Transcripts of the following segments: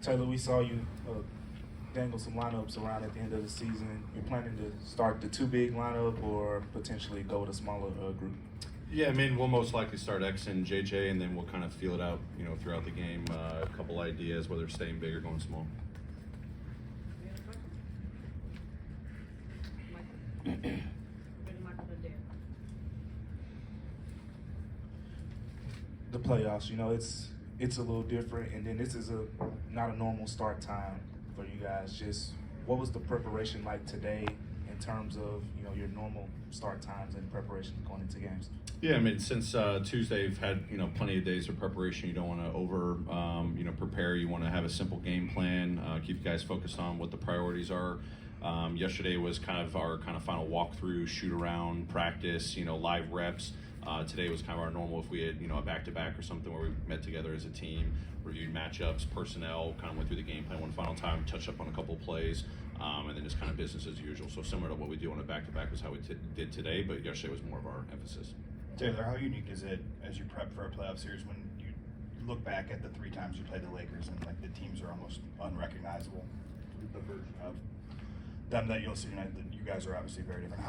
Taylor, we saw you dangle some lineups around at the end of the season. You're planning to start the two big lineup or potentially go with a smaller group? Yeah, I mean, we'll most likely start X and JJ, and then we'll kind of feel it out, throughout the game. A couple ideas, whether it's staying big or going small. The playoffs, it's a little different, and then this is not a normal start time for you guys. Just what was the preparation like today in terms of your normal start times and preparation going into games? Yeah, I mean, since Tuesday, we've had plenty of days of preparation. You don't want to over prepare. You want to have a simple game plan. Keep you guys focused on what the priorities are. Yesterday was kind of our final walkthrough, shoot around, practice, live reps. Today was kind of our normal if we had, a back-to-back or something where we met together as a team, reviewed matchups, personnel, kind of went through the game plan one final time, touched up on a couple of plays, and then just kind of business as usual. So similar to what we do on a back-to-back was how we did today, but yesterday was more of our emphasis. Taylor, how unique is it as you prep for a playoff series when you look back at the 3 times you played the Lakers and the teams are almost unrecognizable, the version of them that you'll see tonight? You guys are obviously very different.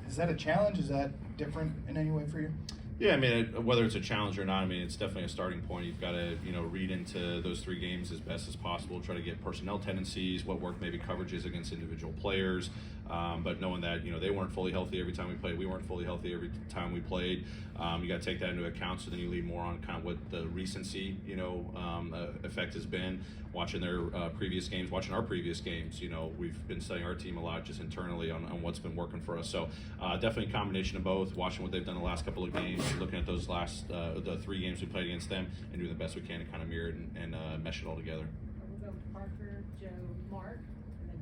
Is that a challenge? Is that different in any way for you? Yeah, I mean, whether it's a challenge or not, I mean, it's definitely a starting point. You've got to, read into those 3 games as best as possible, try to get personnel tendencies, what worked maybe coverages against individual players, but knowing that, they weren't fully healthy every time we played. We weren't fully healthy every time we played. You got to take that into account, so then you lead more on kind of what the recency, effect has been. Watching their previous games, watching our previous games, we've been studying our team a lot just internally on what's been working for us. So definitely a combination of both, watching what they've done the last couple of games, looking at those last the 3 games we played against them, and doing the best we can to kind of mirror it and mesh it all together. We'll go with Parker, Joe, Mark, and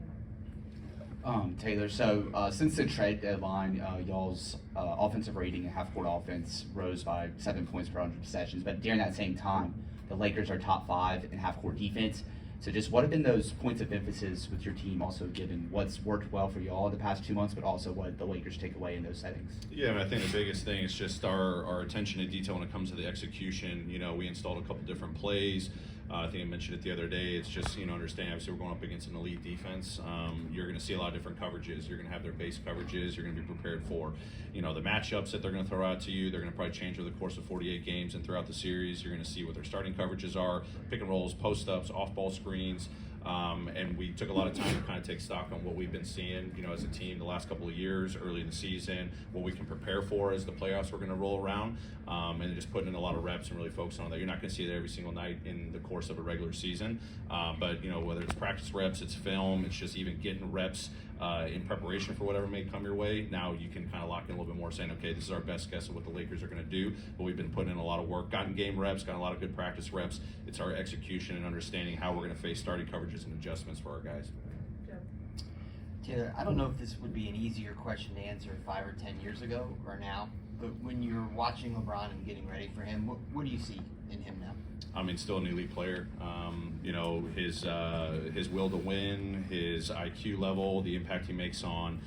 then Taylor, so since the trade deadline, y'all's offensive rating and half-court offense rose by 7 points per 100 possessions, but during that same time, the Lakers are top 5 in half-court defense. So just what have been those points of emphasis with your team, also given what's worked well for y'all the past 2 months, but also what the Lakers take away in those settings? Yeah, I mean, I think the biggest thing is just our attention to detail when it comes to the execution. We installed a couple different plays. I think I mentioned it the other day. It's just, understand, obviously we're going up against an elite defense. You're going to see a lot of different coverages. You're going to have their base coverages. You're going to be prepared for, the matchups that they're going to throw out to you. They're going to probably change over the course of 48 games and throughout the series. You're going to see what their starting coverages are, pick and rolls, post-ups, off-ball screens. And we took a lot of time to kind of take stock on what we've been seeing, as a team the last couple of years, early in the season, what we can prepare for as the playoffs we're going to roll around, and just putting in a lot of reps and really focusing on that. You're not going to see it every single night in the course of a regular season, but whether it's practice reps, it's film, it's just even getting reps in preparation for whatever may come your way. Now you can kind of lock in a little bit more, saying, okay, this is our best guess of what the Lakers are going to do, but we've been putting in a lot of work, gotten game reps, gotten a lot of good practice reps. It's our execution and understanding how we're going to face starting coverages and adjustments for our guys. Taylor, I don't know if this would be an easier question to answer 5 or 10 years ago or now, but when you're watching LeBron and getting ready for him, what do you see in him now? I mean, still an elite player. His will to win, his IQ level, the impact he makes on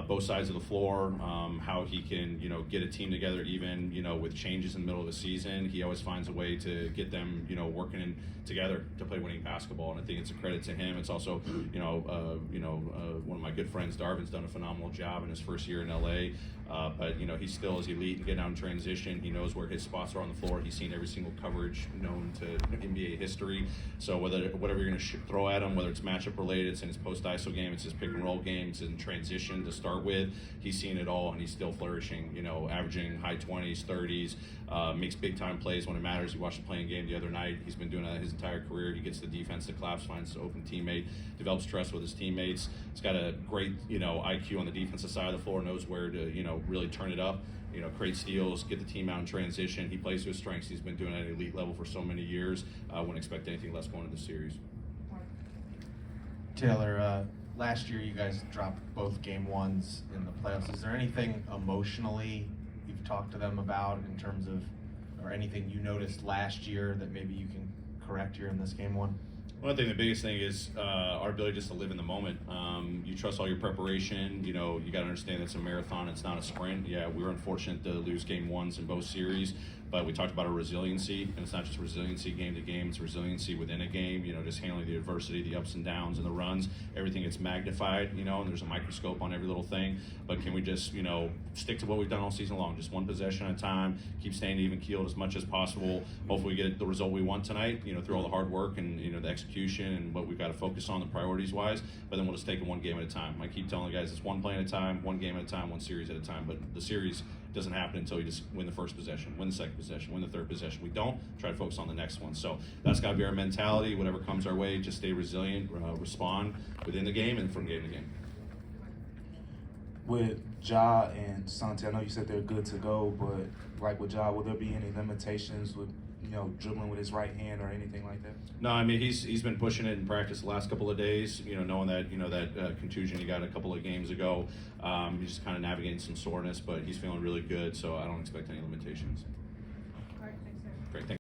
both sides of the floor, how he can, get a team together even, with changes in the middle of the season. He always finds a way to get them, working together to play winning basketball, and I think it's a credit to him. It's also, one of my good friends, Darvin's done a phenomenal job in his first year in LA, but he still is elite and getting out in transition. He knows where his spots are on the floor. He's seen every single coverage known to NBA history. So whatever you're going to throw at him, whether it's matchup related, it's in his post ISO game, it's his pick and roll game, it's in transition to start with, he's seen it all and he's still flourishing. Averaging high 20s, 30s, makes big time plays when it matters. You watched the playing game the other night. He's been doing that his entire career. He gets the defense to collapse, finds an open teammate, develops trust with his teammates. He's got a great, IQ on the defensive side of the floor, knows where to, really turn it up, create steals, get the team out in transition. He plays to his strengths. He's been doing it at an elite level for so many years. I wouldn't expect anything less going into the series. Taylor, last year you guys dropped both game ones in the playoffs. Is there anything emotionally you've talked to them about in terms of, or anything you noticed last year that maybe you can correct here in this game one? Well, I think the biggest thing is our ability just to live in the moment. You trust all your preparation. You got to understand it's a marathon. It's not a sprint. Yeah, we were unfortunate to lose game ones in both series, But we talked about our resiliency, and it's not just resiliency game to game, it's resiliency within a game, just handling the adversity, the ups and downs and the runs. Everything gets magnified, and there's a microscope on every little thing. But can we just, stick to what we've done all season long, just one possession at a time, keep staying even keeled as much as possible. Hopefully we get the result we want tonight, through all the hard work and, the execution and what we've got to focus on the priorities wise. But then we'll just take it one game at a time. I keep telling the guys it's one play at a time, one game at a time, one series at a time. But the series doesn't happen until you just win the first possession, win the second possession, win the third possession. We don't, try to focus on the next one. So that's got to be our mentality. Whatever comes our way, just stay resilient, respond within the game and from game to game. With Ja and Santi, I know you said they're good to go, but like with Ja, will there be any limitations with dribbling with his right hand or anything like that? No, I mean he's been pushing it in practice the last couple of days. Knowing that that contusion he got a couple of games ago, he's just kind of navigating some soreness, but he's feeling really good. So I don't expect any limitations. All right, thanks, sir. Great, thanks.